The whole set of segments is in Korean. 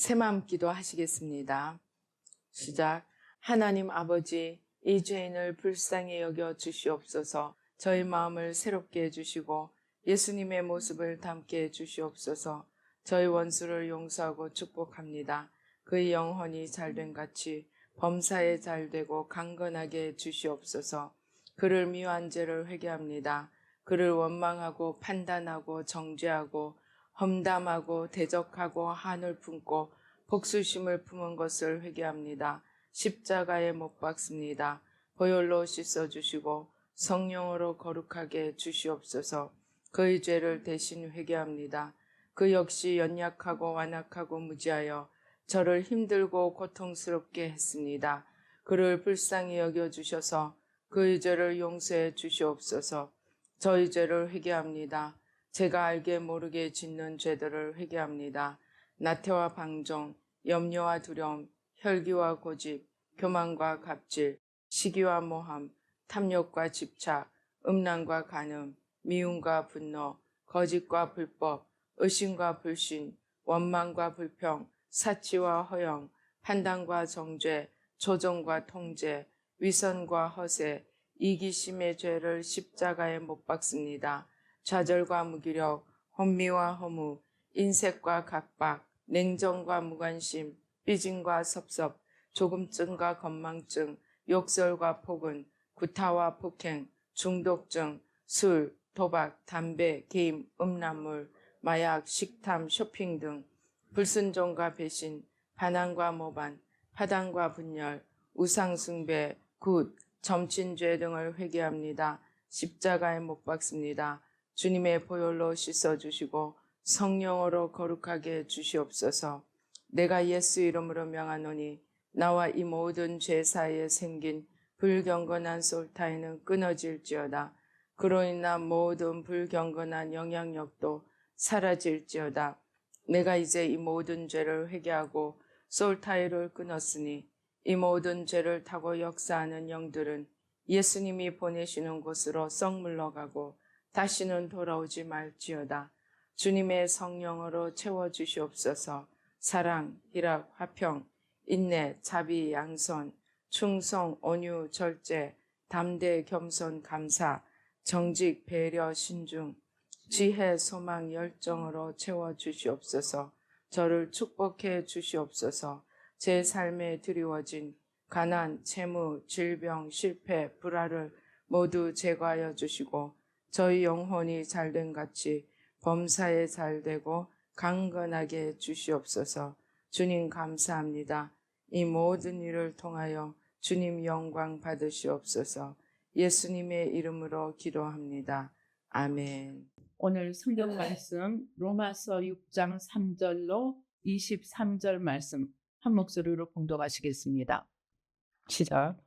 새마음 기도 하시겠습니다. 시작. 하나님 아버지, 이 죄인을 불쌍히 여겨 주시옵소서. 저희 마음을 새롭게 해주시고 예수님의 모습을 담게 해주시옵소서. 저희 원수를 용서하고 축복합니다. 그의 영혼이 잘된 같이 범사에 잘되고 강건하게 해주시옵소서. 그를 미워한 죄를 회개합니다. 그를 원망하고 판단하고 정죄하고 험담하고 대적하고 한을 품고 복수심을 품은 것을 회개합니다. 십자가에 못 박습니다. 보혈로 씻어주시고 성령으로 거룩하게 해주시옵소서. 그의 죄를 대신 회개합니다. 그 역시 연약하고 완악하고 무지하여 저를 힘들고 고통스럽게 했습니다. 그를 불쌍히 여겨주셔서 그의 죄를 용서해 주시옵소서. 저희 죄를 회개합니다. 제가 알게 모르게 짓는 죄들을 회개합니다. 나태와 방종, 염려와 두려움, 혈기와 고집, 교만과 갑질, 시기와 모함, 탐욕과 집착, 음란과 간음, 미움과 분노, 거짓과 불법, 의심과 불신, 원망과 불평, 사치와 허영, 판단과 정죄, 조종과 통제, 위선과 허세, 이기심의 죄를 십자가에 못 박습니다. 좌절과 무기력, 혼미와 허무, 인색과 각박, 냉정과 무관심, 삐짐과 섭섭, 조금증과 건망증, 욕설과 폭언, 구타와 폭행, 중독증, 술, 도박, 담배, 게임, 음란물, 마약, 식탐, 쇼핑 등 불순종과 배신, 반항과 모반, 파당과 분열, 우상숭배, 굿, 점친죄 등을 회개합니다. 십자가에 못 박습니다. 주님의 보혈로 씻어주시고 성령으로 거룩하게 해주시옵소서. 내가 예수 이름으로 명하노니 나와 이 모든 죄 사이에 생긴 불경건한 솔타이는 끊어질지어다. 그로 인한 모든 불경건한 영향력도 사라질지어다. 내가 이제 이 모든 죄를 회개하고 솔타이를 끊었으니 이 모든 죄를 타고 역사하는 영들은 예수님이 보내시는 곳으로 썩 물러가고 다시는 돌아오지 말지어다. 주님의 성령으로 채워주시옵소서. 사랑, 희락, 화평, 인내, 자비, 양선, 충성, 온유, 절제, 담대, 겸손, 감사, 정직, 배려, 신중, 지혜, 소망, 열정으로 채워주시옵소서. 저를 축복해 주시옵소서. 제 삶에 드리워진 가난, 채무, 질병, 실패, 불화를 모두 제거하여 주시고 저희 영혼이 잘된 같이 범사에 잘되고 강건하게 주시옵소서. 주님 감사합니다. 이 모든 일을 통하여 주님 영광 받으시옵소서. 예수님의 이름으로 기도합니다. 아멘. 오늘 성경 말씀 로마서 6장 3절로 23절 말씀 한 목소리로 봉독하시겠습니다. 시작.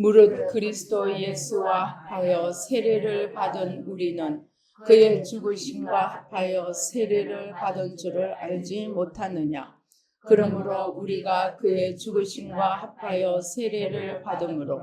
무릇 그리스도 예수와 합하여 세례를 받은 우리는 그의 죽으심과 합하여 세례를 받은 줄을 알지 못하느냐. 그러므로 우리가 그의 죽으심과 합하여 세례를 받음으로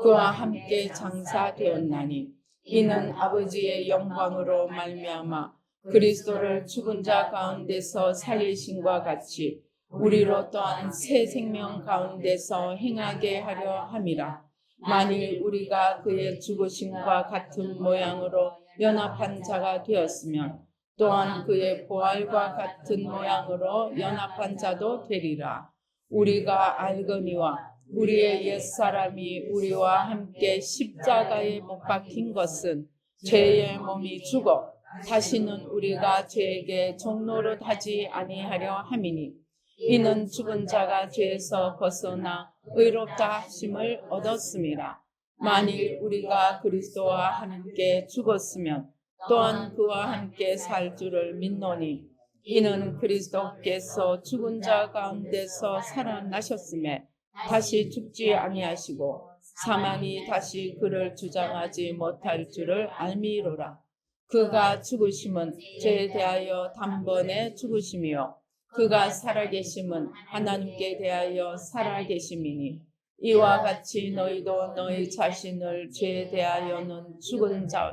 그와 함께 장사되었나니 이는 아버지의 영광으로 말미암아 그리스도를 죽은 자 가운데서 살리심과 같이 우리로 또한 새 생명 가운데서 행하게 하려 함이라. 만일 우리가 그의 죽으심과 같은 모양으로 연합한 자가 되었으면 또한 그의 부활과 같은 모양으로 연합한 자도 되리라. 우리가 알거니와 우리의 옛사람이 우리와 함께 십자가에 못 박힌 것은 죄의 몸이 죽어 다시는 우리가 죄에게 종노릇 하지 아니하려 함이니 이는 죽은 자가 죄에서 벗어나 의롭다 하심을 얻었음이라. 만일 우리가 그리스도와 함께 죽었으면 또한 그와 함께 살 줄을 믿노니 이는 그리스도께서 죽은 자 가운데서 살아나셨음에 다시 죽지 아니하시고 사망이 다시 그를 주장하지 못할 줄을 알미로라. 그가 죽으심은 죄에 대하여 단번에 죽으심이요 그가 살아계심은 하나님께 대하여 살아계심이니 이와 같이 너희도 너희 자신을 죄에 대하여는 죽은 자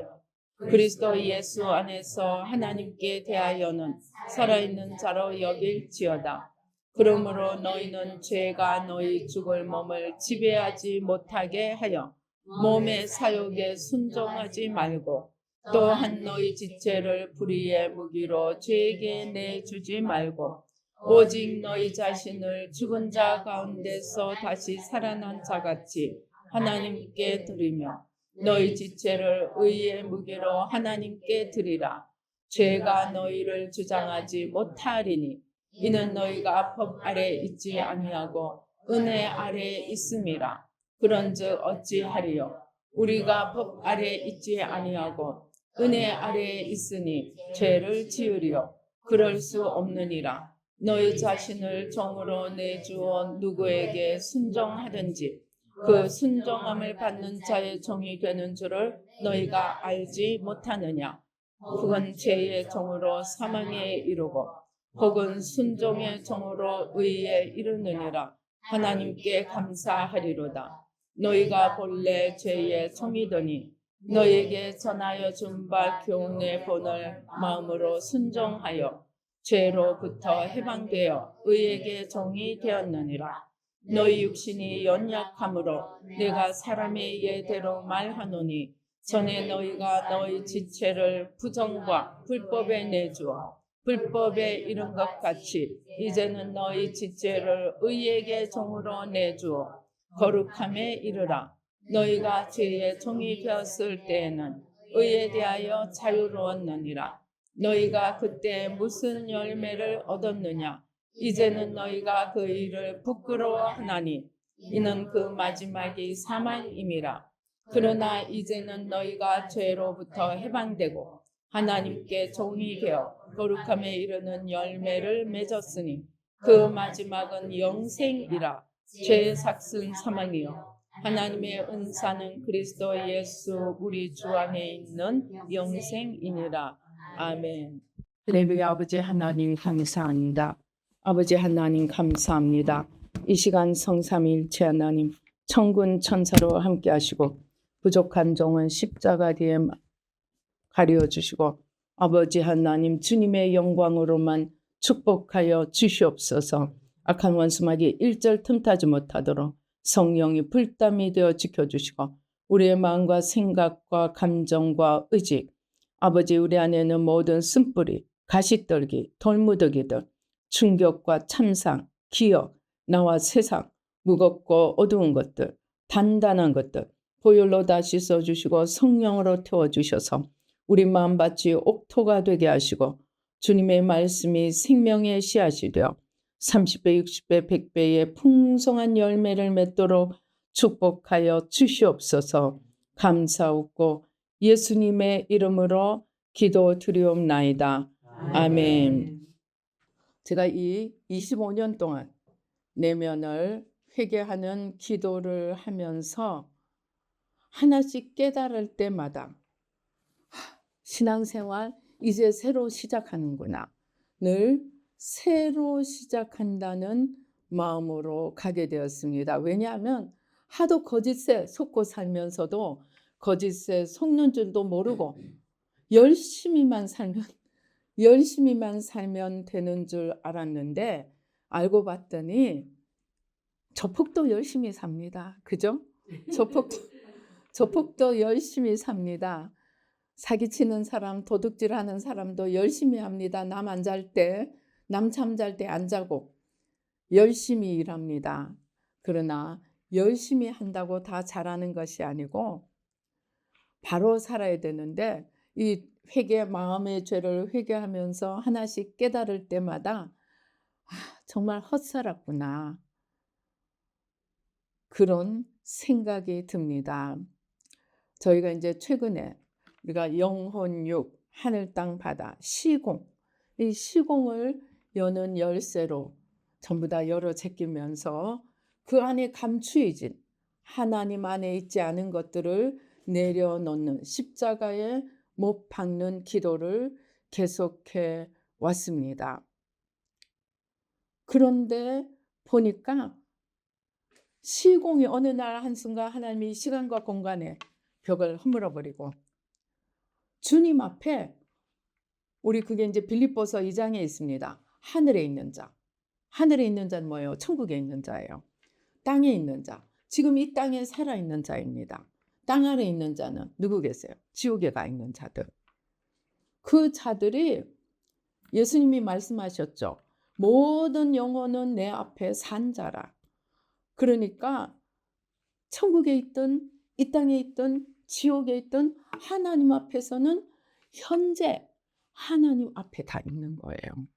그리스도 예수 안에서 하나님께 대하여는 살아있는 자로 여길지어다. 그러므로 너희는 죄가 너희 죽을 몸을 지배하지 못하게 하여 몸의 사욕에 순종하지 말고 또한 너희 지체를 불의의 무기로 죄에게 내주지 말고 오직 너희 자신을 죽은 자 가운데서 다시 살아난 자같이 하나님께 드리며 너희 지체를 의의 무기로 하나님께 드리라. 죄가 너희를 주장하지 못하리니 이는 너희가 법 아래 있지 아니하고 은혜 아래 있음이라. 그런즉 어찌하리요? 우리가 법 아래 있지 아니하고 은혜 아래 있으니 죄를 지으리요? 그럴 수 없느니라. 너희 자신을 종으로 내주어 누구에게 순종하든지 그 순종함을 받는 자의 종이 되는 줄을 너희가 알지 못하느냐? 그건 죄의 종으로 사망에 이르고 혹은 순종의 종으로 의에 이르느니라. 하나님께 감사하리로다. 너희가 본래 죄의 종이더니 너희에게 전하여 준 바 교훈의 본을 마음으로 순종하여 죄로부터 해방되어 의에게 종이 되었느니라. 너희 육신이 연약함으로 내가 사람의 예대로 말하노니 전에 너희가 너희 지체를 부정과 불법에 내주어 불법에 이른 것 같이 이제는 너희 지체를 의에게 종으로 내주어 거룩함에 이르라. 너희가 죄의 종이 되었을 때에는 의에 대하여 자유로웠느니라. 너희가 그때 무슨 열매를 얻었느냐? 이제는 너희가 그 일을 부끄러워하나니 이는 그 마지막이 사망임이라. 그러나 이제는 너희가 죄로부터 해방되고 하나님께 종이 되어 거룩함에 이르는 열매를 맺었으니 그 마지막은 영생이라. 죄의 삭은 사망이요 하나님의 은사는 그리스도 예수 우리 주 안에 있는 영생이니라. 아멘. 레위 아버지 하나님 감사합니다. 아버지 하나님 감사합니다. 이 시간 성삼위일체 하나님 천군 천사로 함께 하시고 부족한 종은 십자가 뒤에 가려 주시고 아버지 하나님 주님의 영광으로만 축복하여 주시옵소서. 악한 원수마귀 일절 틈타지 못하도록 성령이 불담이 되어 지켜주시고 우리의 마음과 생각과 감정과 의지 아버지 우리 안에는 모든 쓴뿌리, 가시떨기, 돌무더기들, 충격과 참상, 기억, 나와 세상, 무겁고 어두운 것들, 단단한 것들 보혈로 다 씻어주시고 성령으로 태워주셔서 우리 마음밭이 옥토가 되게 하시고 주님의 말씀이 생명의 씨앗이 되어 30배, 60배, 100배의 풍성한 열매를 맺도록 축복하여 주시옵소서. 감사하고 예수님의 이름으로 기도드리옵나이다. 아멘. 제가 이 25년 동안 내면을 회개하는 기도를 하면서 하나씩 깨달을 때마다 신앙생활 이제 새로 시작하는구나. 늘 새로 시작한다는 마음으로 가게 되었습니다. 왜냐하면 하도 거짓에 속고 살면서도 거짓에 속는 줄도 모르고 열심히만 살면 되는 줄 알았는데 알고 봤더니 조폭도 열심히 삽니다. 그죠? 조폭도 열심히 삽니다. 사기치는 사람, 도둑질하는 사람도 열심히 합니다. 남 안 잘 때, 남 참 잘 때 안 자고 열심히 일합니다. 그러나 열심히 한다고 다 잘하는 것이 아니고 바로 살아야 되는데 이 마음의 죄를 회개하면서 하나씩 깨달을 때마다 정말 헛살았구나. 그런 생각이 듭니다. 저희가 이제 최근에 우리가 영혼육, 하늘, 땅, 바다, 시공, 이 시공을 여는 열쇠로 전부 다 열어 제끼면서 그 안에 감추어진 하나님 안에 있지 않은 것들을 내려놓는 십자가에 못 박는 기도를 계속해 왔습니다. 그런데 보니까 시공이 어느 날 한순간 하나님이 시간과 공간의 벽을 허물어버리고 주님 앞에 우리 그게 이제 빌립보서 2장에 있습니다. 하늘에 있는 자, 하늘에 있는 자는 뭐예요? 천국에 있는 자예요. 땅에 있는 자. 지금 이 땅에 살아있는 자입니다. 땅 아래에 있는 자는 누구겠어요? 지옥에 가 있는 자들. 그 자들이 예수님이 말씀하셨죠. 모든 영혼은 내 앞에 산 자라. 그러니까 천국에 있든 이 땅에 있든 지옥에 있든 하나님 앞에서는 현재 하나님 앞에 다 있는 거예요.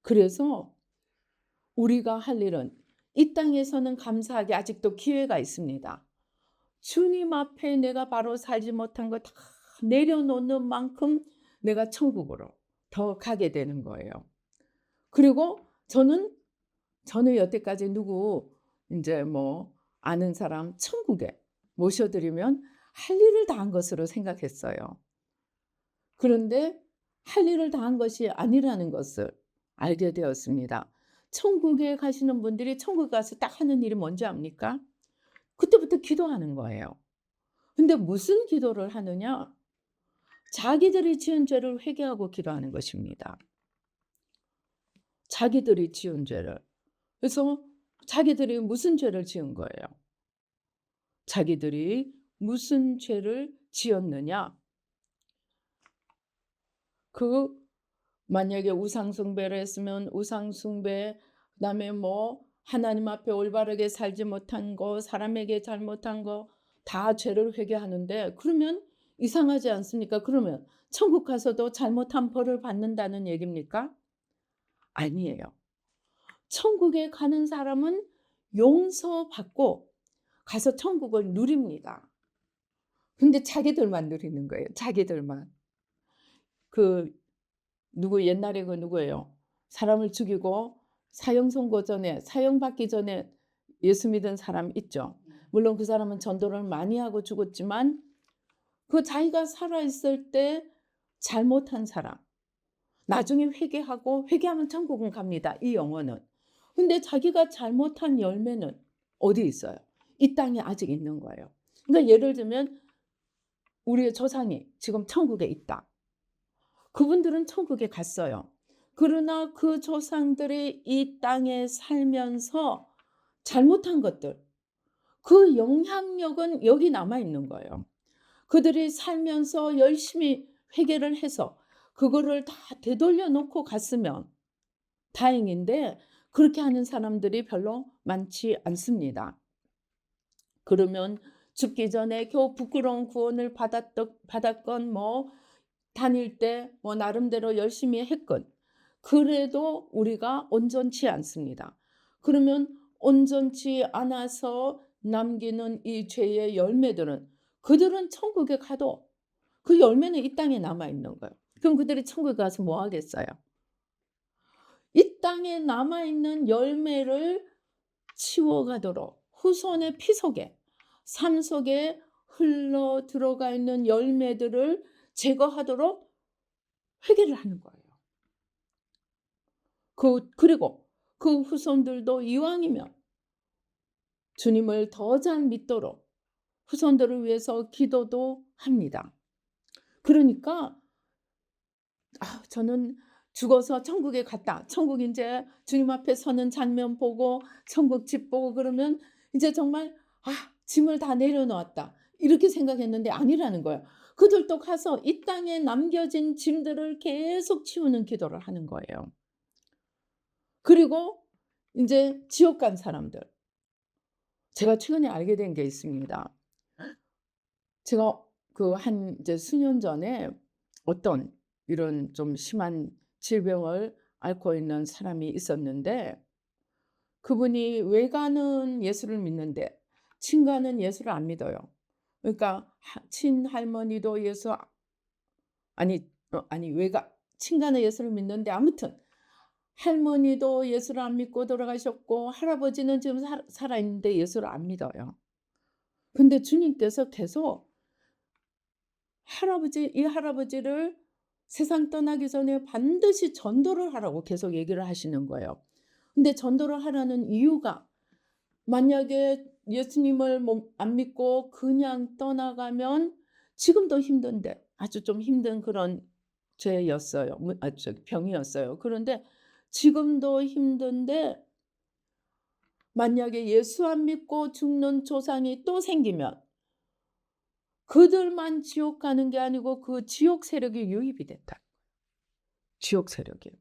그래서 우리가 할 일은 이 땅에서는 감사하게 아직도 기회가 있습니다. 주님 앞에 내가 바로 살지 못한 거 다 내려놓는 만큼 내가 천국으로 더 가게 되는 거예요. 그리고 저는 여태까지 누구 이제 뭐 아는 사람 천국에 모셔드리면 할 일을 다 한 것으로 생각했어요. 그런데 할 일을 다 한 것이 아니라는 것을 알게 되었습니다. 천국에 가시는 분들이 천국 가서 딱 하는 일이 뭔지 압니까? 그때부터 기도하는 거예요. 근데 무슨 기도를 하느냐? 자기들이 지은 죄를 회개하고 기도하는 것입니다. 자기들이 지은 죄를. 그래서 자기들이 무슨 죄를 지은 거예요? 자기들이 무슨 죄를 지었느냐? 만약에 우상숭배를 했으면 우상숭배, 그다음에 뭐 하나님 앞에 올바르게 살지 못한 거, 사람에게 잘못한 거 다 죄를 회개하는데 그러면 이상하지 않습니까? 그러면 천국 가서도 잘못한 벌을 받는다는 얘기입니까? 아니에요. 천국에 가는 사람은 용서받고 가서 천국을 누립니다. 근데 자기들만 누리는 거예요. 자기들만. 옛날에 누구예요? 사람을 죽이고 사형받기 전에 예수 믿은 사람 있죠. 물론 그 사람은 전도를 많이 하고 죽었지만 그 자기가 살아있을 때 잘못한 사람, 나중에 회개하면 천국은 갑니다. 이 영혼은. 근데 자기가 잘못한 열매는 어디 있어요? 이 땅에 아직 있는 거예요. 그러니까 예를 들면 우리의 조상이 지금 천국에 있다. 그분들은 천국에 갔어요. 그러나 그 조상들이 이 땅에 살면서 잘못한 것들, 그 영향력은 여기 남아 있는 거예요. 그들이 살면서 열심히 회개를 해서 그거를 다 되돌려 놓고 갔으면 다행인데 그렇게 하는 사람들이 별로 많지 않습니다. 그러면 죽기 전에 겨우 부끄러운 구원을 받았건 뭐 다닐 때 뭐 나름대로 열심히 했건 그래도 우리가 온전치 않습니다. 그러면 온전치 않아서 남기는 이 죄의 열매들은 그들은 천국에 가도 그 열매는 이 땅에 남아 있는 거예요. 그럼 그들이 천국에 가서 뭐 하겠어요? 이 땅에 남아 있는 열매를 치워가도록 후손의 피 속에, 삶 속에 흘러 들어가 있는 열매들을 제거하도록 회개를 하는 거예요. 그리고 그 후손들도 이왕이면 주님을 더 잘 믿도록 후손들을 위해서 기도도 합니다. 그러니까 저는 죽어서 천국에 갔다. 천국 이제 주님 앞에 서는 장면 보고 천국 집 보고 그러면 이제 정말 짐을 다 내려놓았다. 이렇게 생각했는데 아니라는 거예요. 그들도 가서 이 땅에 남겨진 짐들을 계속 치우는 기도를 하는 거예요. 그리고 이제 지옥 간 사람들. 제가 최근에 알게 된 게 있습니다. 제가 이제 수년 전에 어떤 이런 좀 심한 질병을 앓고 있는 사람이 있었는데 그분이 외가는 예수를 믿는데 친가는 예수를 안 믿어요. 그러니까 친할머니도 친가는 예수를 믿는데 아무튼 할머니도 예수를 안 믿고 돌아가셨고 할아버지는 지금 살아있는데 예수를 안 믿어요. 근데 주님께서 계속 이 할아버지를 세상 떠나기 전에 반드시 전도를 하라고 계속 얘기를 하시는 거예요. 근데 전도를 하라는 이유가 만약에 예수님을 안 믿고 그냥 떠나가면 지금도 힘든데 아주 좀 힘든 그런 병이었어요. 그런데 지금도 힘든데 만약에 예수 안 믿고 죽는 조상이 또 생기면 그들만 지옥 가는 게 아니고 그 지옥 세력이 유입이 됐다. 지옥 세력이.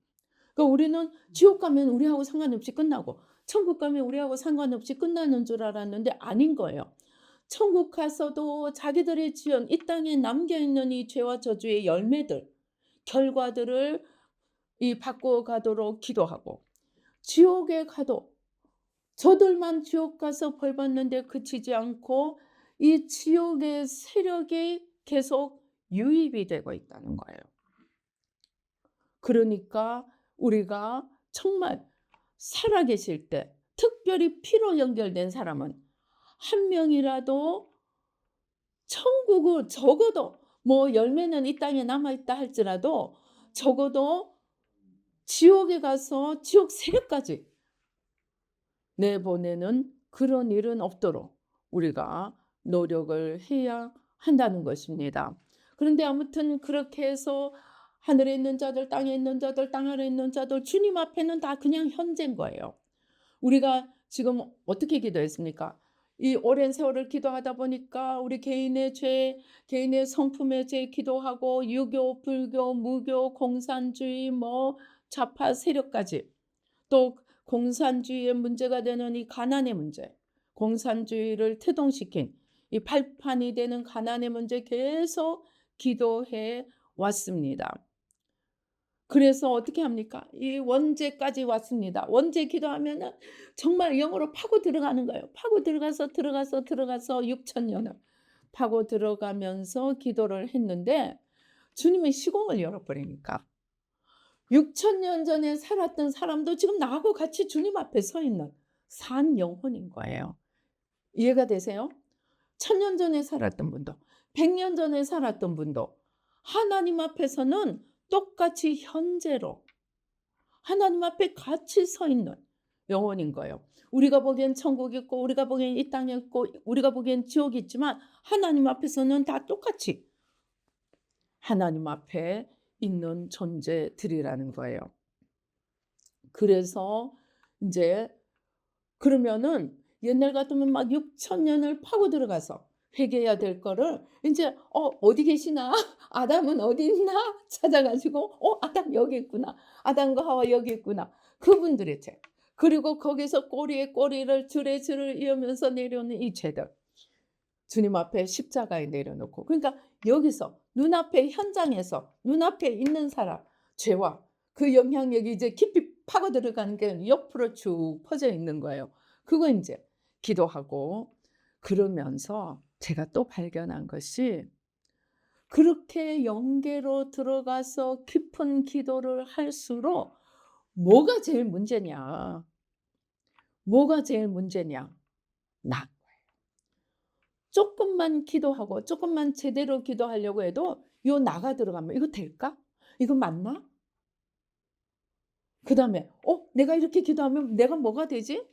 그러니까 우리는 지옥 가면 우리하고 상관없이 끝나고 천국 가면 우리하고 상관없이 끝나는 줄 알았는데 아닌 거예요. 천국 가서도 자기들이 지은 이 땅에 남겨있는 이 죄와 저주의 열매들, 결과들을 바꿔 가도록 기도하고, 지옥에 가도 저들만 지옥 가서 벌 받는데 그치지 않고 이 지옥의 세력이 계속 유입이 되고 있다는 거예요. 그러니까 우리가 정말 살아계실 때, 특별히 피로 연결된 사람은 한 명이라도 천국을, 적어도 뭐 열매는 이 땅에 남아있다 할지라도 적어도 지옥에 가서 지옥 세력까지 내보내는 그런 일은 없도록 우리가 노력을 해야 한다는 것입니다. 그런데 아무튼 그렇게 해서 하늘에 있는 자들, 땅에 있는 자들, 땅 아래에 있는 자들, 주님 앞에는 다 그냥 현재인 거예요. 우리가 지금 어떻게 기도했습니까? 이 오랜 세월을 기도하다 보니까 우리 개인의 죄, 개인의 성품의 죄 기도하고, 유교, 불교, 무교, 공산주의, 뭐 좌파 세력까지, 또 공산주의의 문제가 되는 이 가난의 문제, 공산주의를 태동시킨 이 발판이 되는 가난의 문제 계속 기도해 왔습니다. 그래서 어떻게 합니까? 이 원죄까지 왔습니다. 원죄 기도하면은 정말 영으로 파고 들어가는 거예요. 파고 들어가서 6,000년을 파고 들어가면서 기도를 했는데 주님이 시공을 열어버리니까 6,000년 전에 살았던 사람도 지금 나하고 같이 주님 앞에 서 있는 산 영혼인 거예요. 이해가 되세요? 1,000년 전에 살았던 분도, 100년 전에 살았던 분도 하나님 앞에서는 똑같이 현재로 하나님 앞에 같이 서 있는 영혼인 거예요. 우리가 보기엔 천국이 있고, 우리가 보기엔 이 땅이 있고, 우리가 보기엔 지옥이 있지만 하나님 앞에서는 다 똑같이 하나님 앞에 있는 존재들이라는 거예요. 그래서 이제 그러면은 옛날 같으면 막 6,000년을 파고 들어가서 회개해야 될 거를 이제 어디 계시나? 아담은 어디 있나? 찾아가지고 아담 여기 있구나. 아담과 하와 여기 있구나. 그분들의 죄. 그리고 거기서 꼬리에 꼬리를 줄에 줄을 이으면서 내려오는 이 죄들. 주님 앞에 십자가에 내려놓고. 그러니까 여기서 눈앞에 현장에서 눈앞에 있는 사람 죄와 그 영향력이 이제 깊이 파고 들어가는 게 옆으로 쭉 퍼져 있는 거예요. 그거 이제 기도하고 그러면서 제가 또 발견한 것이 그렇게 영계로 들어가서 깊은 기도를 할수록 뭐가 제일 문제냐? 뭐가 제일 문제냐? 나. 조금만 기도하고 조금만 제대로 기도하려고 해도 요 나가 들어가면 이거 될까? 이거 맞나? 그다음에 내가 이렇게 기도하면 내가 뭐가 되지?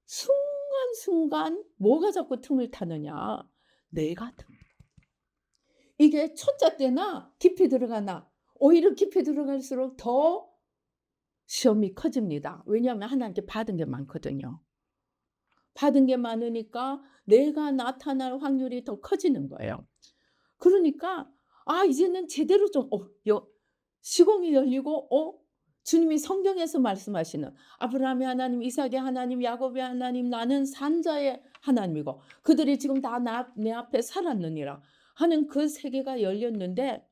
순간순간 뭐가 자꾸 틈을 타느냐? 내가 틈. 이게 초짜 때나 깊이 들어가나 오히려 깊이 들어갈수록 더 시험이 커집니다. 왜냐하면 하나님께 받은 게 많거든요. 받은 게 많으니까 내가 나타날 확률이 더 커지는 거예요. 그러니까 이제는 제대로 좀 시공이 열리고 주님이 성경에서 말씀하시는 아브라함의 하나님, 이삭의 하나님, 야곱의 하나님, 나는 산자의 하나님이고 그들이 지금 다 내 앞에 살았느니라 하는 그 세계가 열렸는데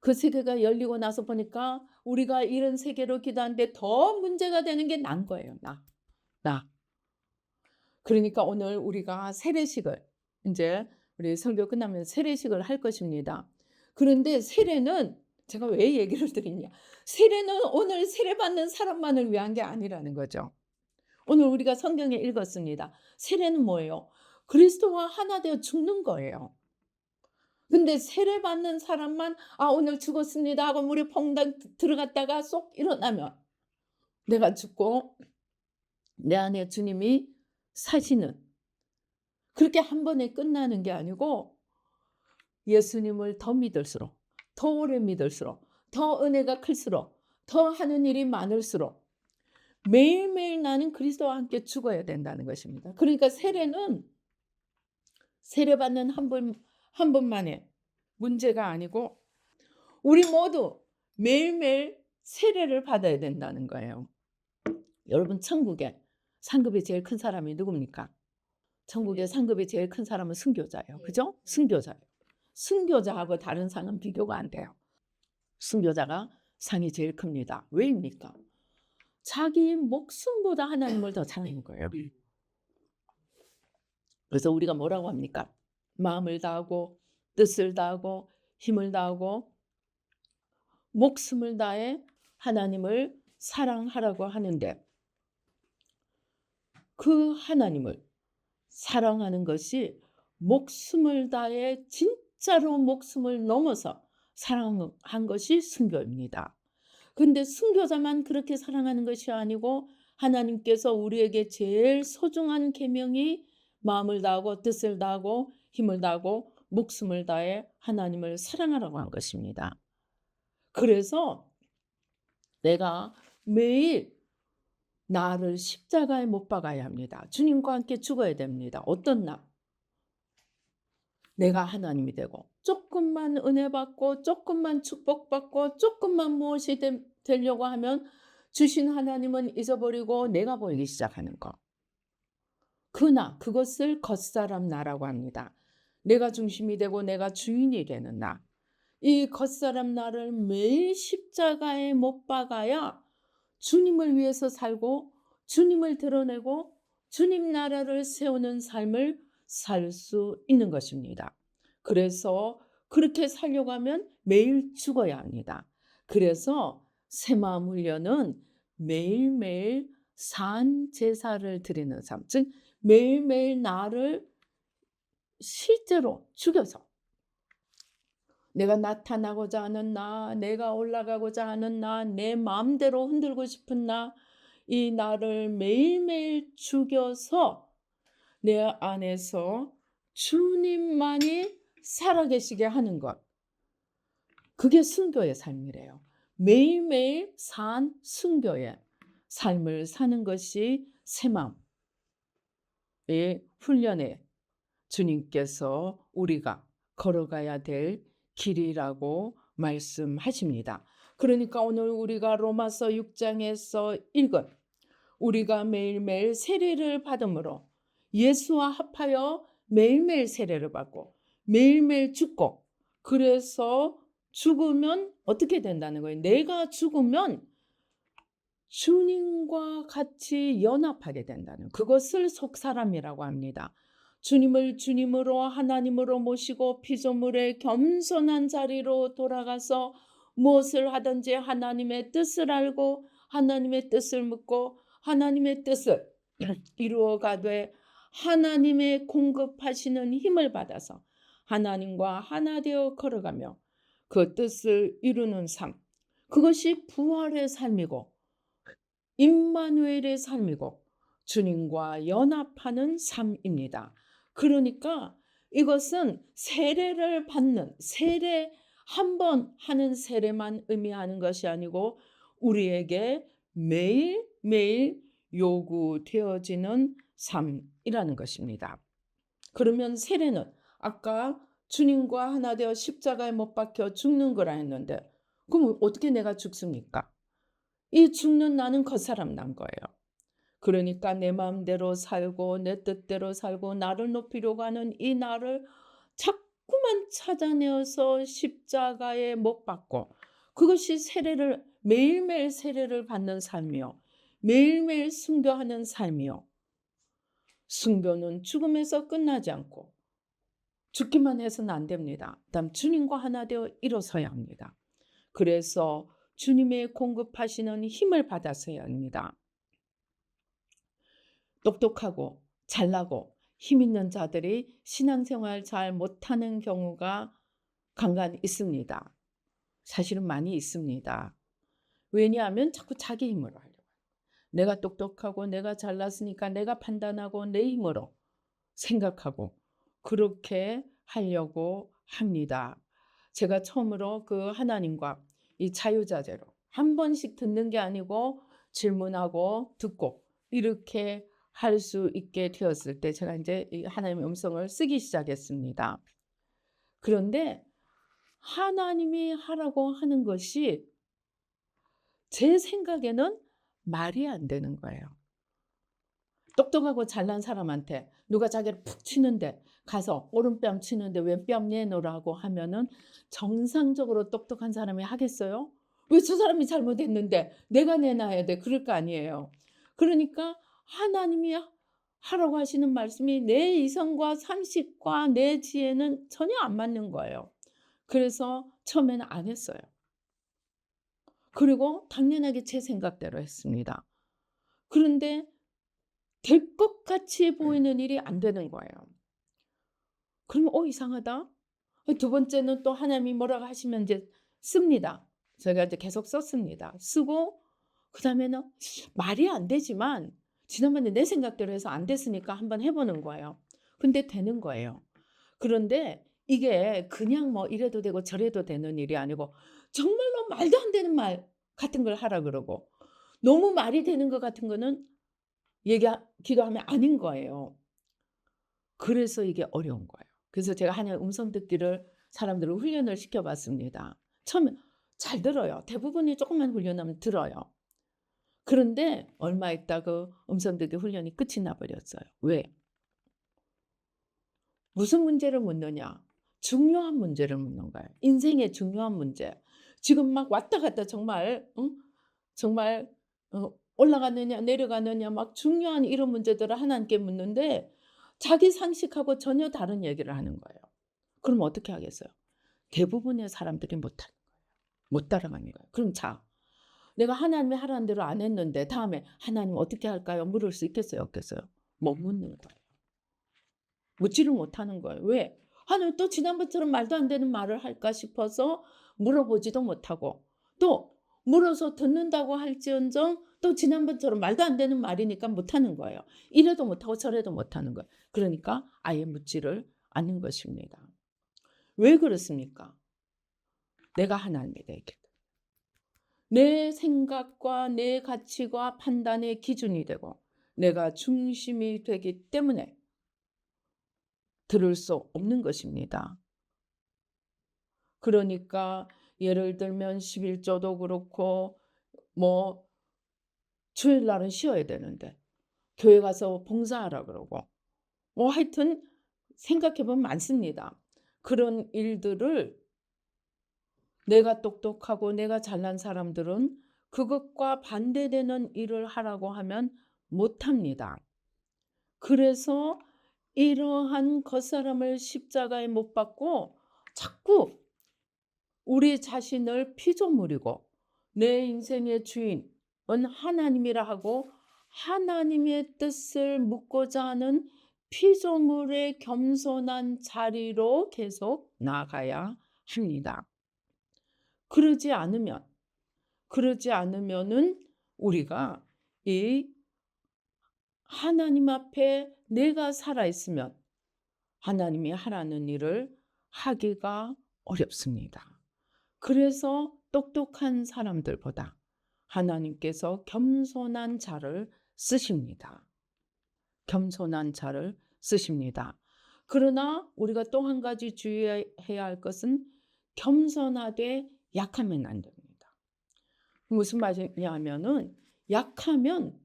그 세계가 열리고 나서 보니까 우리가 이런 세계로 기도하는데 더 문제가 되는 게 난 거예요. 나. 그러니까 오늘 우리가 세례식을 이제 우리 설교 끝나면 세례식을 할 것입니다. 그런데 세례는 제가 왜 얘기를 드리냐? 세례는 오늘 세례받는 사람만을 위한 게 아니라는 거죠. 오늘 우리가 성경에 읽었습니다. 세례는 뭐예요? 그리스도와 하나 되어 죽는 거예요. 근데 세례받는 사람만 오늘 죽었습니다 하고 물에 퐁당 들어갔다가 쏙 일어나면 내가 죽고 내 안에 주님이 사시는 그렇게 한 번에 끝나는 게 아니고 예수님을 더 믿을수록 더 오래 믿을수록 더 은혜가 클수록 더 하는 일이 많을수록 매일매일 나는 그리스도와 함께 죽어야 된다는 것입니다. 그러니까 세례받는 한 번만의 문제가 아니고 우리 모두 매일매일 세례를 받아야 된다는 거예요. 여러분, 천국에 상급이 제일 큰 사람이 누굽니까? 천국의 상급이 제일 큰 사람은 순교자예요. 그죠? 순교자예요. 순교자하고 다른 상은 비교가 안 돼요. 순교자가 상이 제일 큽니다. 왜입니까? 자기 목숨보다 하나님을 더 사랑하는 거예요. 그래서 우리가 뭐라고 합니까? 마음을 다하고 뜻을 다하고 힘을 다하고 목숨을 다해 하나님을 사랑하라고 하는데, 그 하나님을 사랑하는 것이 목숨을 다해 진짜로 목숨을 넘어서 사랑한 것이 순교입니다. 근데 순교자만 그렇게 사랑하는 것이 아니고 하나님께서 우리에게 제일 소중한 계명이 마음을 다하고 뜻을 다하고 힘을 다하고 목숨을 다해 하나님을 사랑하라고 한 것입니다. 그래서 내가 매일 나를 십자가에 못 박아야 합니다. 주님과 함께 죽어야 됩니다. 어떤 나? 내가 하나님이 되고 조금만 은혜 받고 조금만 축복받고 조금만 무엇이 되려고 하면 주신 하나님은 잊어버리고 내가 보이기 시작하는 것. 그것을 겉사람 나라고 합니다. 내가 중심이 되고 내가 주인이 되는 나. 이 겉사람 나를 매일 십자가에 못 박아야 주님을 위해서 살고 주님을 드러내고 주님 나라를 세우는 삶을 살 수 있는 것입니다. 그래서 그렇게 살려고 하면 매일 죽어야 합니다. 그래서 새마음 훈련은 매일매일 산 제사를 드리는 삶, 즉 매일매일 나를 실제로 죽여서 내가 나타나고자 하는 나, 내가 올라가고자 하는 나, 내 마음대로 흔들고 싶은 나, 이 나를 매일매일 죽여서 내 안에서 주님만이 살아계시게 하는 것. 그게 순교의 삶이래요. 매일매일 산 순교의 삶을 사는 것이 새마음의 훈련에 주님께서 우리가 걸어가야 될 길이라고 말씀하십니다. 그러니까 오늘 우리가 로마서 6장에서 읽은 우리가 매일매일 세례를 받음으로 예수와 합하여 매일매일 세례를 받고 매일매일 죽고, 그래서 죽으면 어떻게 된다는 거예요? 내가 죽으면 주님과 같이 연합하게 된다는, 그것을 속사람이라고 합니다. 주님을 주님으로 하나님으로 모시고 피조물의 겸손한 자리로 돌아가서 무엇을 하든지 하나님의 뜻을 알고 하나님의 뜻을 묻고 하나님의 뜻을 이루어가되 하나님의 공급하시는 힘을 받아서 하나님과 하나 되어 걸어가며 그 뜻을 이루는 삶, 그것이 부활의 삶이고 임마누엘의 삶이고 주님과 연합하는 삶입니다. 그러니까 이것은 세례를 받는, 세례 한 번 하는 세례만 의미하는 것이 아니고 우리에게 매일매일 요구되어지는 삶이라는 것입니다. 그러면 세례는 아까 주님과 하나 되어 십자가에 못 박혀 죽는 거라 했는데, 그럼 어떻게 내가 죽습니까? 이 죽는 나는 겉사람 난 거예요. 그러니까 내 마음대로 살고 내 뜻대로 살고 나를 높이려고 하는 이 나를 자꾸만 찾아내어서 십자가에 못 박고, 그것이 매일매일 세례를 받는 삶이요, 매일매일 순교하는 삶이요. 순교는 죽음에서 끝나지 않고 죽기만 해서는 안 됩니다. 다음 주님과 하나 되어 일어서야 합니다. 그래서 주님의 공급하시는 힘을 받아서야 합니다. 똑똑하고 잘나고 힘 있는 자들이 신앙생활 잘 못하는 경우가 간간히 있습니다. 사실은 많이 있습니다. 왜냐하면 자꾸 자기 힘으로 하려고 해요. 내가 똑똑하고 내가 잘났으니까 내가 판단하고 내 힘으로 생각하고 그렇게 하려고 합니다. 제가 처음으로 그 하나님과 이 자유자재로 한 번씩 듣는 게 아니고 질문하고 듣고 이렇게 할 수 있게 되었을 때 제가 이제 이 하나님의 음성을 쓰기 시작했습니다. 그런데 하나님이 하라고 하는 것이 제 생각에는 말이 안 되는 거예요. 똑똑하고 잘난 사람한테 누가 자기를 푹 치는데 가서 오른뺨 치는데 왼뺨 내놓으라고 하면은 정상적으로 똑똑한 사람이 하겠어요? 왜 저 사람이 잘못했는데 내가 내놔야 돼? 그럴 거 아니에요. 그러니까 하나님이 하라고 하시는 말씀이 내 이성과 상식과 내 지혜는 전혀 안 맞는 거예요. 그래서 처음에는 안 했어요. 그리고 당연하게 제 생각대로 했습니다. 그런데 될 것 같이 보이는 일이 안 되는 거예요. 그러면 이상하다. 두 번째는 또 하나님이 뭐라고 하시면 이제 씁니다. 제가 이제 계속 썼습니다. 쓰고 그다음에는 말이 안 되지만 지난번에 내 생각대로 해서 안 됐으니까 한번 해보는 거예요. 근데 되는 거예요. 그런데 이게 그냥 뭐 이래도 되고 저래도 되는 일이 아니고 정말로 말도 안 되는 말 같은 걸 하라 그러고 너무 말이 되는 것 같은 거는 기도하면 아닌 거예요. 그래서 이게 어려운 거예요. 그래서 제가 하나님의 음성 듣기를 사람들을 훈련을 시켜봤습니다. 처음에 잘 들어요. 대부분이 조금만 훈련하면 들어요. 그런데 얼마 있다 그 음성 듣기 훈련이 끝이 나버렸어요. 왜? 무슨 문제를 묻느냐? 중요한 문제를 묻는 거예요. 인생의 중요한 문제. 지금 막 왔다 갔다 정말 정말 올라가느냐 내려가느냐 막 중요한 이런 문제들을 하나님께 묻는데 자기 상식하고 전혀 다른 얘기를 하는 거예요. 그럼 어떻게 하겠어요? 대부분의 사람들이 못하는 거예요. 못 따라가는 거예요. 그럼 내가 하나님이 하라는 대로 안 했는데 다음에 하나님 어떻게 할까요? 물을 수 있겠어요? 없겠어요? 못 묻는 거예요. 묻지를 못하는 거예요. 왜? 하나님 또 지난번처럼 말도 안 되는 말을 할까 싶어서 물어보지도 못하고 또 물어서 듣는다고 할지언정 또 지난번처럼 말도 안 되는 말이니까 못하는 거예요. 이래도 못하고 저래도 못하는 거예요. 그러니까 아예 묻지를 않는 것입니다. 왜 그렇습니까? 내가 하나님이 되기 때문에. 내 생각과 내 가치와 판단의 기준이 되고 내가 중심이 되기 때문에 들을 수 없는 것입니다. 그러니까 예를 들면 11조도 그렇고 뭐 주일날은 쉬어야 되는데 교회 가서 봉사하라 그러고 뭐 하여튼 생각해 보면 많습니다. 그런 일들을 내가 똑똑하고 내가 잘난 사람들은 그것과 반대되는 일을 하라고 하면 못합니다. 그래서 이러한 겉사람을 십자가에 못 박고 자꾸 우리 자신을 피조물이고 내 인생의 주인은 하나님이라 하고 하나님의 뜻을 묻고자 하는 피조물의 겸손한 자리로 계속 나아가야 합니다. 그러지 않으면은 우리가 이 하나님 앞에 내가 살아 있으면 하나님이 하라는 일을 하기가 어렵습니다. 그래서 똑똑한 사람들보다 하나님께서 겸손한 자를 쓰십니다. 겸손한 자를 쓰십니다. 그러나 우리가 또 한 가지 주의해야 할 것은 겸손하되 약하면 안 됩니다. 무슨 말이냐면은 약하면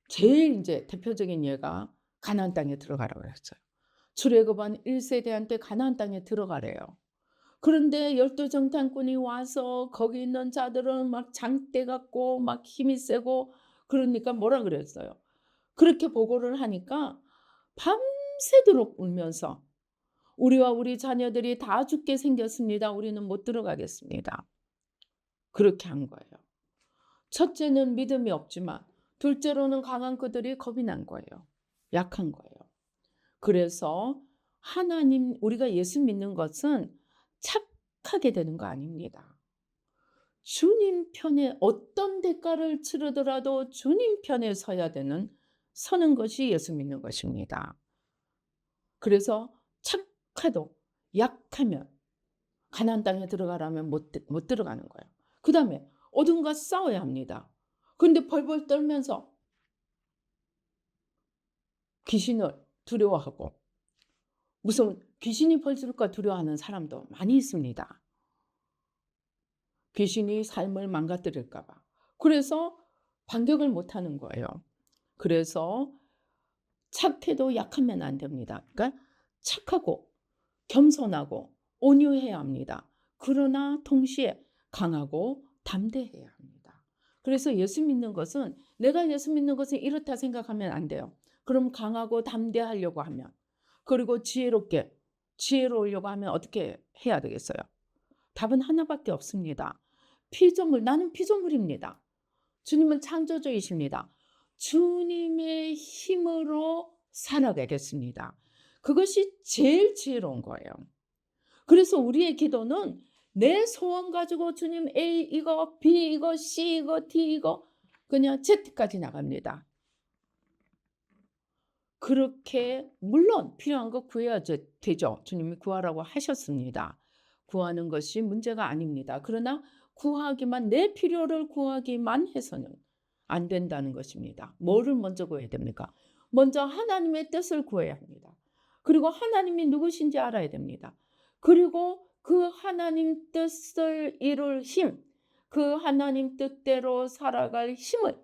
제일 이제 대표적인 예가 가나안 땅에 들어가라고 했어요. 출애굽한 1세대한테 가나안 땅에 들어가래요. 그런데 12정탐꾼이 와서 거기 있는 자들은 막 장대 같고 막 힘이 세고 그러니까 뭐라 그랬어요. 그렇게 보고를 하니까 밤새도록 울면서 우리와 우리 자녀들이 다 죽게 생겼습니다. 우리는 못 들어가겠습니다. 그렇게 한 거예요. 첫째는 믿음이 없지만 둘째로는 강한 그들이 겁이 난 거예요. 약한 거예요. 그래서 우리가 예수 믿는 것은 착하게 되는 거 아닙니다. 주님 편에 어떤 대가를 치르더라도 주님 편에 서는 것이 예수 믿는 것입니다. 그래서 착해도 약하면 가나안 땅에 들어가라면 못 들어가는 거예요. 그 다음에 어둠과 싸워야 합니다. 그런데 벌벌 떨면서 귀신을 두려워하고 무슨 귀신이 벌줄까 두려워하는 사람도 많이 있습니다. 귀신이 삶을 망가뜨릴까 봐. 그래서 반격을 못하는 거예요. 그래서 착해도 약하면 안 됩니다. 그러니까 착하고 겸손하고 온유해야 합니다. 그러나 동시에 강하고 담대해야 합니다. 그래서 예수 믿는 것은 내가 예수 믿는 것은 이렇다 생각하면 안 돼요. 그럼 강하고 담대하려고 하면 그리고 지혜로우려고 하면 어떻게 해야 되겠어요? 답은 하나밖에 없습니다. 나는 피조물입니다. 주님은 창조주이십니다. 주님의 힘으로 살아가겠습니다. 그것이 제일 지혜로운 거예요. 그래서 우리의 기도는 내 소원 가지고 주님 A 이거 B 이거 C 이거 D 이거 그냥 Z까지 나갑니다. 그렇게 물론 필요한 거 구해야 되죠. 주님이 구하라고 하셨습니다. 구하는 것이 문제가 아닙니다. 그러나 내 필요를 구하기만 해서는 안 된다는 것입니다. 뭐를 먼저 구해야 됩니까? 먼저 하나님의 뜻을 구해야 합니다. 그리고 하나님이 누구신지 알아야 됩니다. 그리고 그 하나님 뜻을 이룰 힘, 그 하나님 뜻대로 살아갈 힘을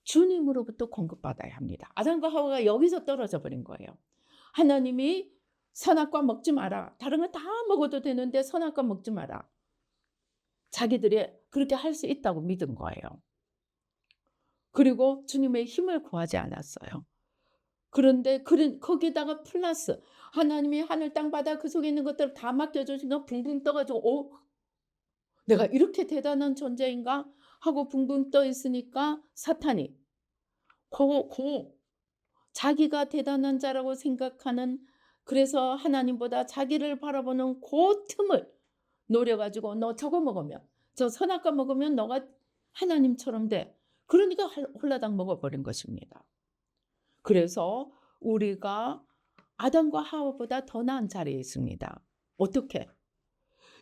주님으로부터 공급받아야 합니다. 아담과 하와가 여기서 떨어져 버린 거예요. 하나님이 선악과 먹지 마라. 다른 거 다 먹어도 되는데 선악과 먹지 마라. 자기들이 그렇게 할 수 있다고 믿은 거예요. 그리고 주님의 힘을 구하지 않았어요. 그런데 거기다가 플러스 하나님이 하늘 땅 바다 그 속에 있는 것들을 다 맡겨주시니까 붕붕 떠가지고 내가 이렇게 대단한 존재인가 하고 붕붕 떠 있으니까 사탄이 자기가 대단한 자라고 생각하는 그래서 하나님보다 자기를 바라보는 그 틈을 노려가지고 너 저거 먹으면 저 선악과 먹으면 너가 하나님처럼 돼. 그러니까 홀라당 먹어버린 것입니다. 그래서 우리가 아담과 하와보다 더 나은 자리에 있습니다. 어떻게?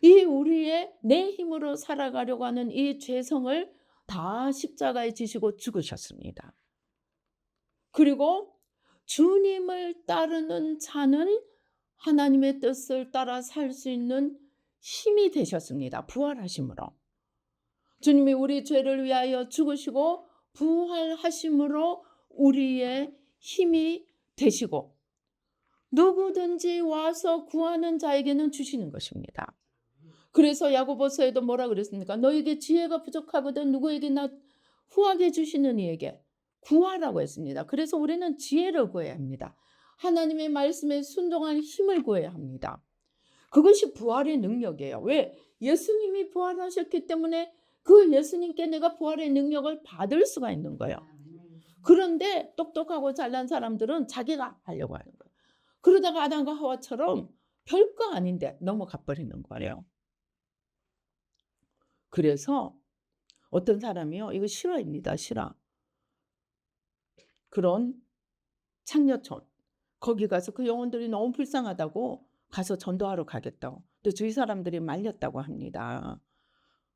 우리의 내 힘으로 살아가려고 하는 이 죄성을 다 십자가에 지시고 죽으셨습니다. 그리고 주님을 따르는 자는 하나님의 뜻을 따라 살 수 있는 힘이 되셨습니다. 부활하심으로. 주님이 우리 죄를 위하여 죽으시고 부활하심으로 우리의 힘이 되시고 누구든지 와서 구하는 자에게는 주시는 것입니다. 그래서 야고보서에도 뭐라 그랬습니까? 너에게 지혜가 부족하거든 누구에게나 후하게 주시는 이에게 구하라고 했습니다. 그래서 우리는 지혜를 구해야 합니다. 하나님의 말씀에 순종할 힘을 구해야 합니다. 그것이 부활의 능력이에요. 왜? 예수님이 부활하셨기 때문에 그 예수님께 내가 부활의 능력을 받을 수가 있는 거예요. 그런데 똑똑하고 잘난 사람들은 자기가 하려고 하는 거예요. 그러다가 아담과 하와처럼 별거 아닌데 넘어가 버리는 거예요. 그래서 어떤 사람이요. 이거 실화입니다. 실화. 그런 창녀촌. 거기 가서 그 영혼들이 너무 불쌍하다고 가서 전도하러 가겠다고. 또 주위 사람들이 말렸다고 합니다.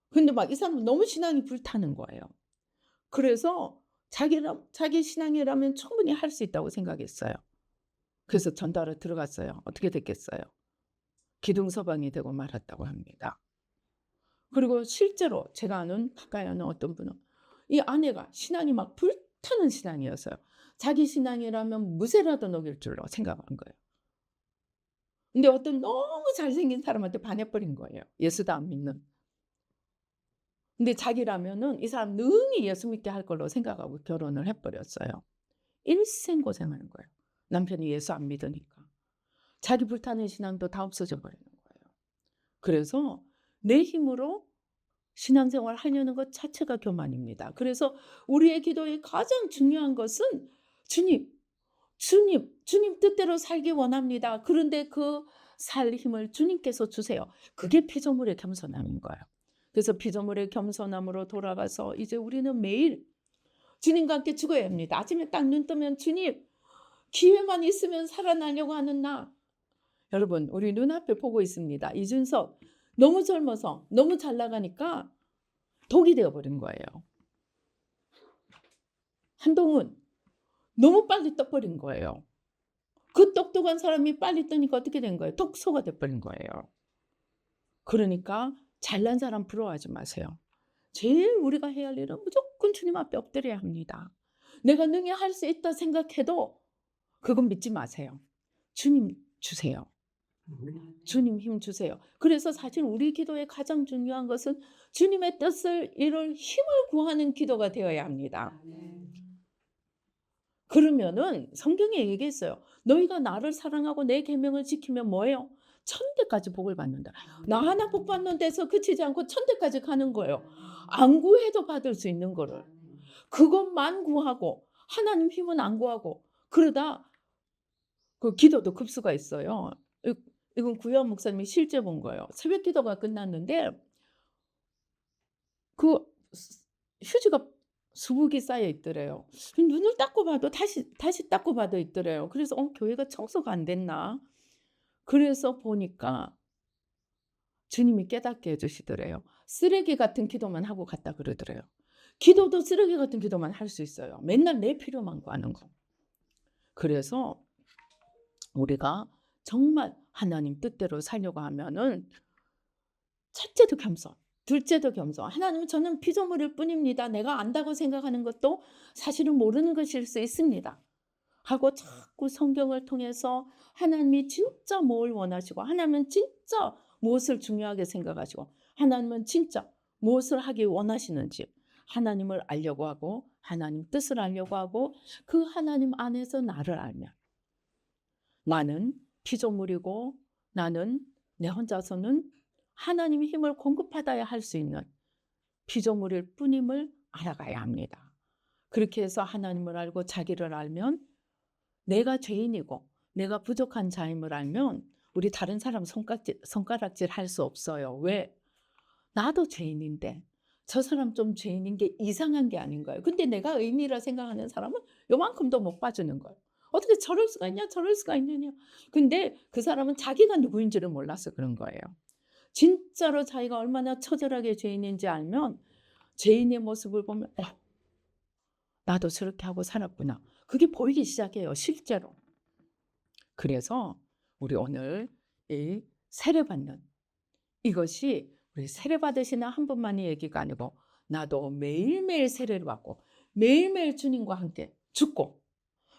근데 막 이 사람은 너무 신앙이 불타는 거예요. 그래서 자기 신앙이라면 충분히 할 수 있다고 생각했어요. 그래서 전도하러 들어갔어요. 어떻게 됐겠어요? 기둥서방이 되고 말았다고 합니다. 그리고 실제로 제가 아는 가까이 아는 어떤 분은 이 아내가 신앙이 막 불타는 신앙이었어요. 자기 신앙이라면 무쇠라도 녹일 줄로 생각한 거예요. 근데 어떤 너무 잘생긴 사람한테 반해버린 거예요. 예수도 안 믿는. 근데 자기라면은 이 사람 능히 예수 믿게 할 걸로 생각하고 결혼을 해버렸어요. 일생 고생하는 거예요. 남편이 예수 안 믿으니까. 자기 불타는 신앙도 다 없어져 버리는 거예요. 그래서 내 힘으로 신앙생활 하려는 것 자체가 교만입니다. 그래서 우리의 기도의 가장 중요한 것은 주님 뜻대로 살기 원합니다. 그런데 그 살 힘을 주님께서 주세요. 그게 피조물의 겸손함인 거예요. 그래서 피조물의 겸손함으로 돌아가서 이제 우리는 매일 주님과 함께 죽어야 합니다. 아침에 딱 눈 뜨면 주님 기회만 있으면 살아나려고 하는 나. 여러분 우리 눈앞에 보고 있습니다. 이준석 너무 젊어서 너무 잘 나가니까 독이 되어버린 거예요. 한동훈 너무 빨리 떠버린 거예요. 그 똑똑한 사람이 빨리 뜨니까 어떻게 된 거예요? 독소가 돼버린 거예요. 그러니까 잘난 사람 부러워하지 마세요. 제일 우리가 해야 할 일은 무조건 주님 앞에 엎드려야 합니다. 내가 능히 할 수 있다 생각해도 그건 믿지 마세요. 주님 주세요. 주님 힘 주세요. 그래서 사실 우리 기도의 가장 중요한 것은 주님의 뜻을 이룰 힘을 구하는 기도가 되어야 합니다. 그러면은 성경에 얘기했어요. 너희가 나를 사랑하고 내 계명을 지키면 뭐예요? 천대까지 복을 받는다. 나 하나 복 받는 데서 그치지 않고 천대까지 가는 거예요. 안 구해도 받을 수 있는 거를. 그것만 구하고 하나님 힘은 안 구하고 그러다 그 기도도 급수가 있어요. 이건 구현 목사님이 실제 본 거예요. 새벽 기도가 끝났는데 그 휴지가 수북이 쌓여 있더래요. 눈을 닦고 봐도 다시 닦고 봐도 있더래요. 그래서 교회가 청소가 안 됐나? 그래서 보니까 주님이 깨닫게 해주시더래요. 쓰레기 같은 기도만 하고 갔다 그러더래요. 기도도 쓰레기 같은 기도만 할 수 있어요. 맨날 내 필요만 구하는 거. 그래서 우리가 정말 하나님 뜻대로 살려고 하면은 첫째도 겸손, 둘째도 겸손. 하나님은 저는 피조물일 뿐입니다. 내가 안다고 생각하는 것도 사실은 모르는 것일 수 있습니다. 하고 자꾸 성경을 통해서 하나님이 진짜 뭘 원하시고 하나님은 진짜 무엇을 중요하게 생각하시고 하나님은 진짜 무엇을 하기 원하시는지 하나님을 알려고 하고 하나님 뜻을 알려고 하고 그 하나님 안에서 나를 알면 나는 피조물이고 나는 내 혼자서는 하나님의 힘을 공급받아야 할 수 있는 피조물일 뿐임을 알아가야 합니다. 그렇게 해서 하나님을 알고 자기를 알면 내가 죄인이고 내가 부족한 자임을 알면 우리 다른 사람 손가락질 할 수 없어요. 왜? 나도 죄인인데 저 사람 좀 죄인인 게 이상한 게 아닌 거예요. 근데 내가 의인이라 생각하는 사람은 요만큼도 못 봐주는 거예요. 어떻게 저럴 수가 있냐 저럴 수가 있느냐. 근데 그 사람은 자기가 누구인지를 몰라서 그런 거예요. 진짜로 자기가 얼마나 처절하게 죄인인지 알면 죄인의 모습을 보면 나도 저렇게 하고 살았구나. 그게 보이기 시작해요. 실제로. 그래서 우리 오늘 이 세례받는 이것이 우리 세례받으시는 한 분만의 얘기가 아니고 나도 매일매일 세례를 받고 매일매일 주님과 함께 죽고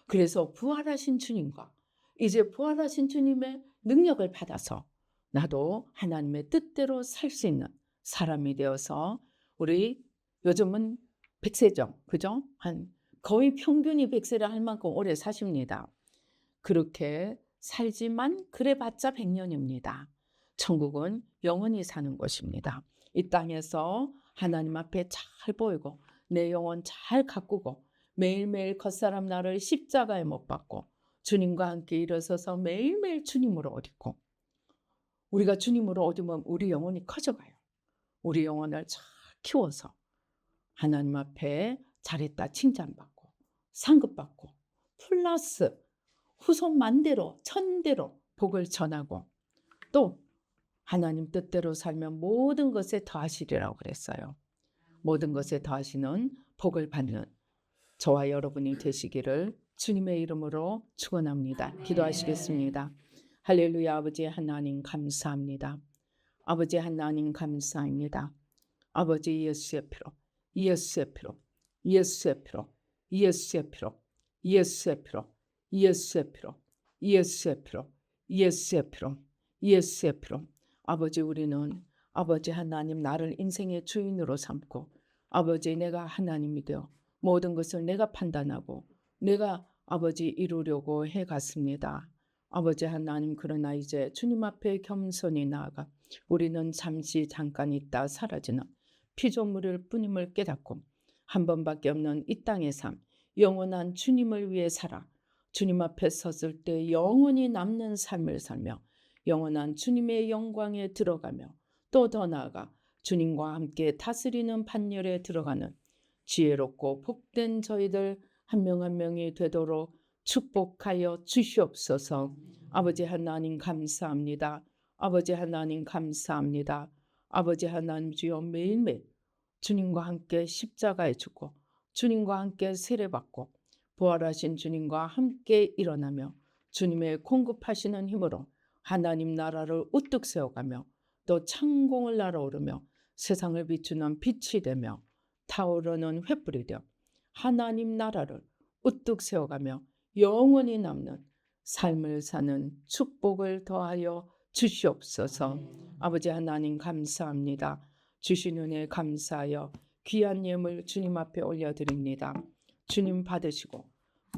그래서 부활하신 주님과 이제 부활하신 주님의 능력을 받아서 나도 하나님의 뜻대로 살 수 있는 사람이 되어서 우리 요즘은 100세죠. 그죠? 한 거의 평균이 100세를 할 만큼 오래 사십니다. 그렇게 살지만 그래봤자 100년입니다. 천국은 영원히 사는 곳입니다. 이 땅에서 하나님 앞에 잘 보이고 내 영혼 잘 가꾸고 매일매일 겉사람 나를 십자가에 못 박고 주님과 함께 일어서서 매일매일 주님으로 옷 입고 우리가 주님으로 옷 입으면 우리 영혼이 커져가요. 우리 영혼을 잘 키워서 하나님 앞에 잘했다 칭찬받고 상급받고 플러스 후손 만대로 천대로 복을 전하고 또 하나님 뜻대로 살면 모든 것에 더하시리라고 그랬어요. 모든 것에 더하시는 복을 받는 저와 여러분이 되시기를 주님의 이름으로 축원합니다. 기도하시겠습니다. 할렐루야. 아버지 하나님 감사합니다. 아버지 하나님 감사합니다. 아버지 예수의 피로 예수의 피로 예수의 피로 예수의 피로 예수의 피로 예수의 피로 예수의 피로 예수의 피로 예수의 피로 아버지 우리는 아버지 하나님 나를 인생의 주인으로 삼고 아버지 내가 하나님이 되어 모든 것을 내가 판단하고 내가 아버지 이루려고 해갔습니다. 아버지 하나님 그러나 이제 주님 앞에 겸손히 나아가 우리는 잠깐 있다 사라지는 피조물일 뿐임을 깨닫고 한 번밖에 없는 이 땅의 삶 영원한 주님을 위해 살아 주님 앞에 섰을 때 영원히 남는 삶을 살며 영원한 주님의 영광에 들어가며 또 더 나아가 주님과 함께 다스리는 판결에 들어가는 지혜롭고 복된 저희들 한 명 한 명이 되도록 축복하여 주시옵소서. 아버지 하나님 감사합니다. 아버지 하나님 감사합니다. 아버지 하나님 주여 매일매일 주님과 함께 십자가에 죽고 주님과 함께 세례받고 부활하신 주님과 함께 일어나며 주님의 공급하시는 힘으로 하나님 나라를 우뚝 세워가며 또 창공을 날아오르며 세상을 비추는 빛이 되며 타오르는 횃불이 되어 하나님 나라를 우뚝 세워가며 영원히 남는 삶을 사는 축복을 더하여 주시옵소서. 아버지 하나님 감사합니다. 주신 은혜 감사하여 귀한 예물 주님 앞에 올려드립니다. 주님 받으시고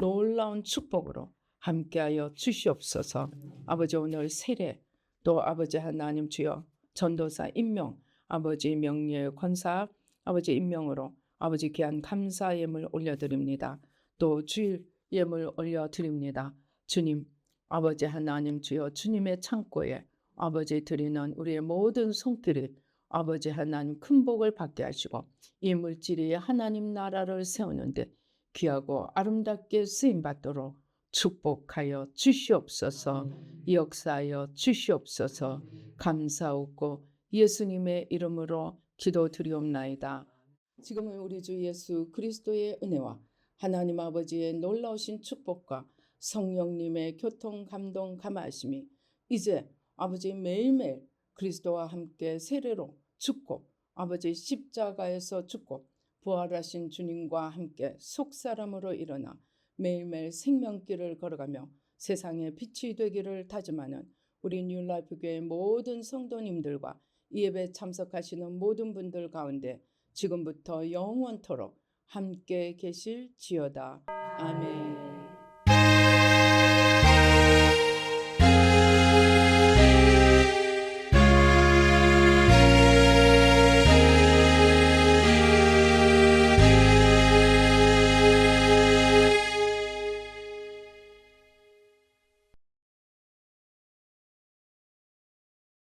놀라운 축복으로 함께하여 주시옵소서. 아버지 오늘 세례 또 아버지 하나님 주여 전도사 임명 아버지 명예 권사 아버지 임명으로 아버지 귀한 감사 예물 올려드립니다. 또 주일 예물 올려드립니다. 주님 아버지 하나님 주여 주님의 창고에 아버지 드리는 우리의 모든 손길이 아버지 하나님 큰 복을 받게 하시고 이 물질이 하나님 나라를 세우는데 귀하고 아름답게 쓰임받도록 축복하여 주시옵소서. 역사하여 주시옵소서. 감사하고 예수님의 이름으로 기도드리옵나이다. 지금은 우리 주 예수 그리스도의 은혜와 하나님 아버지의 놀라우신 축복과 성령님의 교통 감동 감화하심이 이제 아버지 매일매일 그리스도와 함께 세례로 죽고 아버지 십자가에서 죽고 부활하신 주님과 함께 속사람으로 일어나 매일매일 생명길을 걸어가며 세상의 빛이 되기를 다짐하는 우리 뉴라이프 교회 모든 성도님들과 이 예배 참석하시는 모든 분들 가운데 지금부터 영원토록 함께 계실지어다. 아멘.